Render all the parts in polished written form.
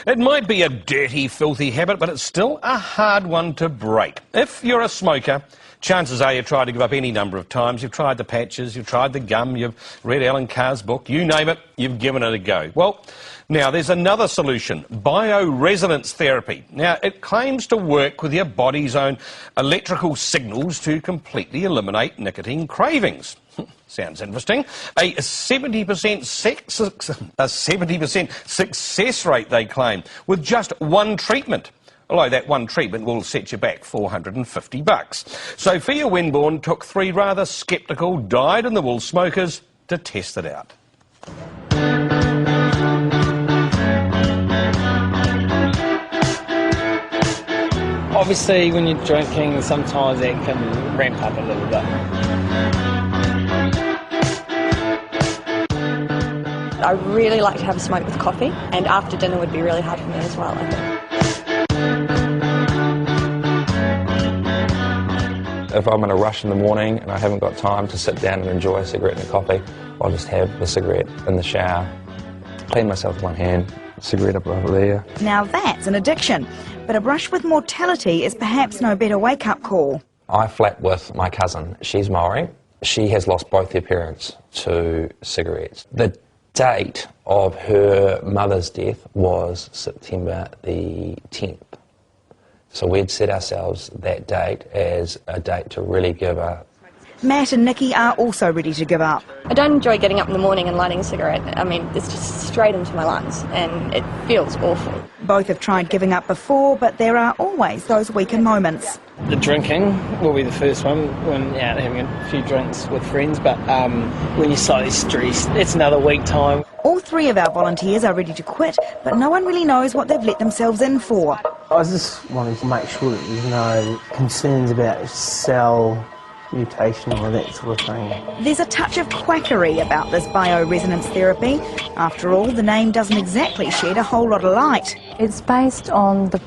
It might be a dirty, filthy habit, but it's still a hard one to break. If you're a smoker, chances are you've tried to give up any number of times. You've tried the patches, you've tried the gum, you've read Alan Carr's book, you name it, you've given it a go. Well, now there's another solution, bioresonance therapy. Now, it claims to work with your body's own electrical signals to completely eliminate nicotine cravings. Sounds interesting. A 70% success rate, they claim, with just one treatment. Although that one treatment will set you back $450. Sophia Winborn took 3 rather sceptical, dyed-in-the-wool smokers to test it out. Obviously, when you're drinking, sometimes it can ramp up a little bit. I really like to have a smoke with coffee, and after dinner would be really hard for me as well, I think. If I'm in a rush in the morning and I haven't got time to sit down and enjoy a cigarette and a coffee, I'll just have the cigarette in the shower, clean myself with one hand, cigarette up over there. Now that's an addiction, but a brush with mortality is perhaps no better wake-up call. I flat with my cousin. She's Maori. She has lost both her parents to cigarettes. The date of her mother's death was September the 10th. So we'd set ourselves that date as a date to really give up. Matt and Nikki are also ready to give up. I don't enjoy getting up in the morning and lighting a cigarette. I mean, it's just straight into my lungs, and it feels awful. Both have tried giving up before, but there are always those weaker moments. The drinking will be the first one, when you're out having a few drinks with friends, but when you're slightly stressed, it's another week time. All 3 of our volunteers are ready to quit, but no one really knows what they've let themselves in for. I just wanted to make sure that there's no concerns about cell mutation or that sort of thing. There's a touch of quackery about this bioresonance therapy. After all, the name doesn't exactly shed a whole lot of light. It's based on the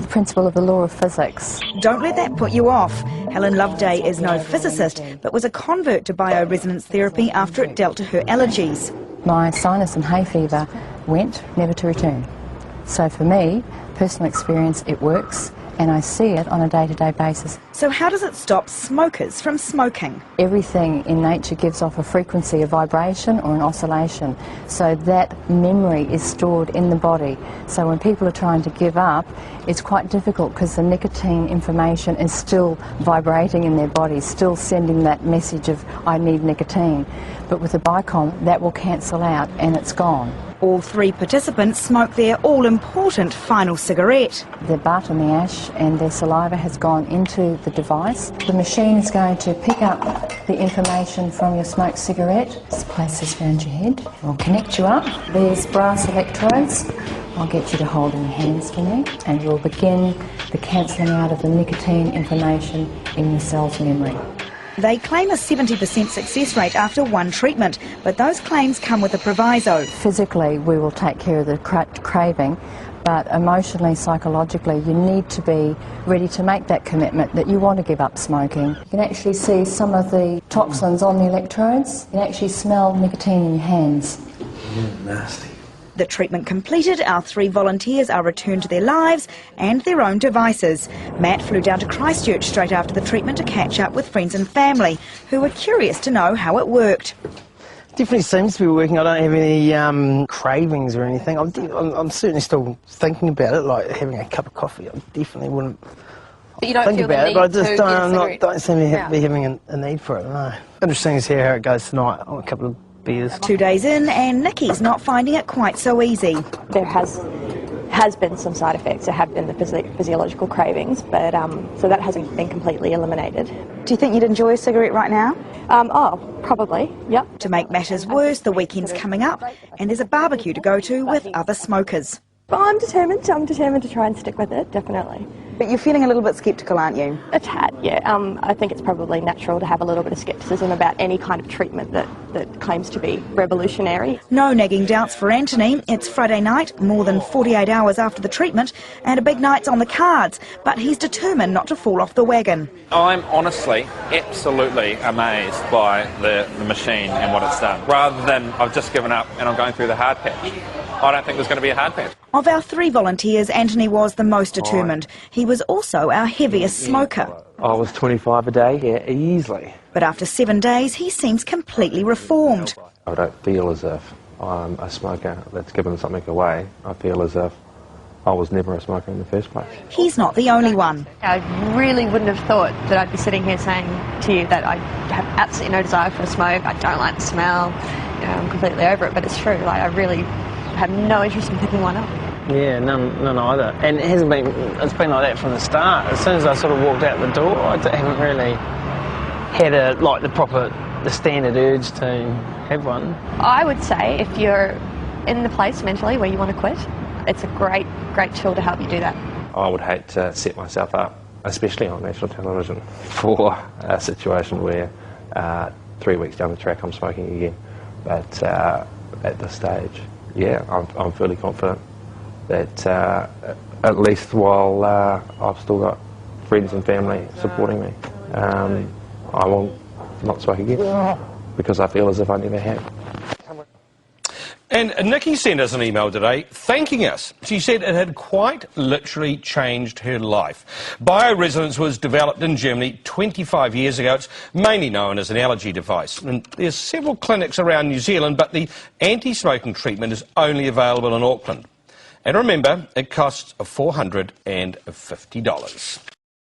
principle of the law of physics. Don't let that put you off. Helen Loveday is no physicist, but was a convert to bioresonance therapy after it dealt to her allergies. My sinus and hay fever went, never to return. So for me, personal experience, it works, and I see it on a day-to-day basis. So how does it stop smokers from smoking? Everything in nature gives off a frequency, a vibration or an oscillation, so that memory is stored in the body. So when people are trying to give up, it's quite difficult because the nicotine information is still vibrating in their body, still sending that message of I need nicotine. But with the Bicom, that will cancel out and it's gone. All 3 participants smoke their all-important final cigarette. Their butt and the ash and their saliva has gone into the device. The machine is going to pick up the information from your smoked cigarette. Just place this around your head. We'll connect you up. These brass electrodes, I'll get you to hold in your hands for me, and we'll begin the cancelling out of the nicotine information in your cell's memory. They claim a 70% success rate after one treatment, but those claims come with a proviso. Physically, we will take care of the craving, but emotionally, psychologically, you need to be ready to make that commitment that you want to give up smoking. You can actually see some of the toxins on the electrodes. You can actually smell nicotine in your hands. Nasty. The treatment completed, our 3 volunteers are returned to their lives and their own devices. Matt flew down to Christchurch straight after the treatment to catch up with friends and family, who were curious to know how it worked. Definitely seems to be working. I don't have any cravings or anything. I'm certainly still thinking about it, like having a cup of coffee. I definitely wouldn't But you don't think feel about the it, but I need just to get a cigarette? don't seem to Yeah. be having a need for it, no. Interesting to see how it goes tonight. I want a couple of beers. 2 days in, and Nikki's not finding it quite so easy. There has been some side effects. There have been the physiological cravings, but so that hasn't been completely eliminated. Do you think you'd enjoy a cigarette right now? Oh, probably, yep. To make matters worse, the weekend's coming up, and there's a barbecue to go to with other smokers. But I'm determined to try and stick with it, definitely. But you're feeling a little bit sceptical, aren't you? A tad, yeah. I think it's probably natural to have a little bit of scepticism about any kind of treatment that claims to be revolutionary. No nagging doubts for Anthony. It's Friday night, more than 48 hours after the treatment, and a big night's on the cards, but he's determined not to fall off the wagon. I'm honestly absolutely amazed by the machine and what it's done, rather than I've just given up and I'm going through the hard patch. I don't think there's going to be a hard patch. Of our 3 volunteers, Anthony was the most determined. He was also our heaviest smoker. I was 25 a day, yeah, easily. But after 7 days, he seems completely reformed. I don't feel as if I'm a smoker that's given something away. I feel as if I was never a smoker in the first place. He's not the only one. I really wouldn't have thought that I'd be sitting here saying to you that I have absolutely no desire for a smoke, I don't like the smell, you know, I'm completely over it, but it's true, like I really have no interest in picking one up. Yeah, none either. And it's been like that from the start. As soon as I sort of walked out the door, I haven't really had the standard urge to have one. I would say if you're in the place mentally where you want to quit, it's a great tool to help you do that. I would hate to set myself up, especially on national television, for a situation where 3 weeks down the track I'm smoking again. But at this stage, yeah, I'm fairly confident that at least while I've still got friends and family supporting me, I will not smoke again because I feel as if I never have. And Nikki sent us an email today thanking us. She said it had quite literally changed her life. Bioresonance was developed in Germany 25 years ago. It's mainly known as an allergy device. And there's several clinics around New Zealand, but the anti-smoking treatment is only available in Auckland. And remember, it costs $450.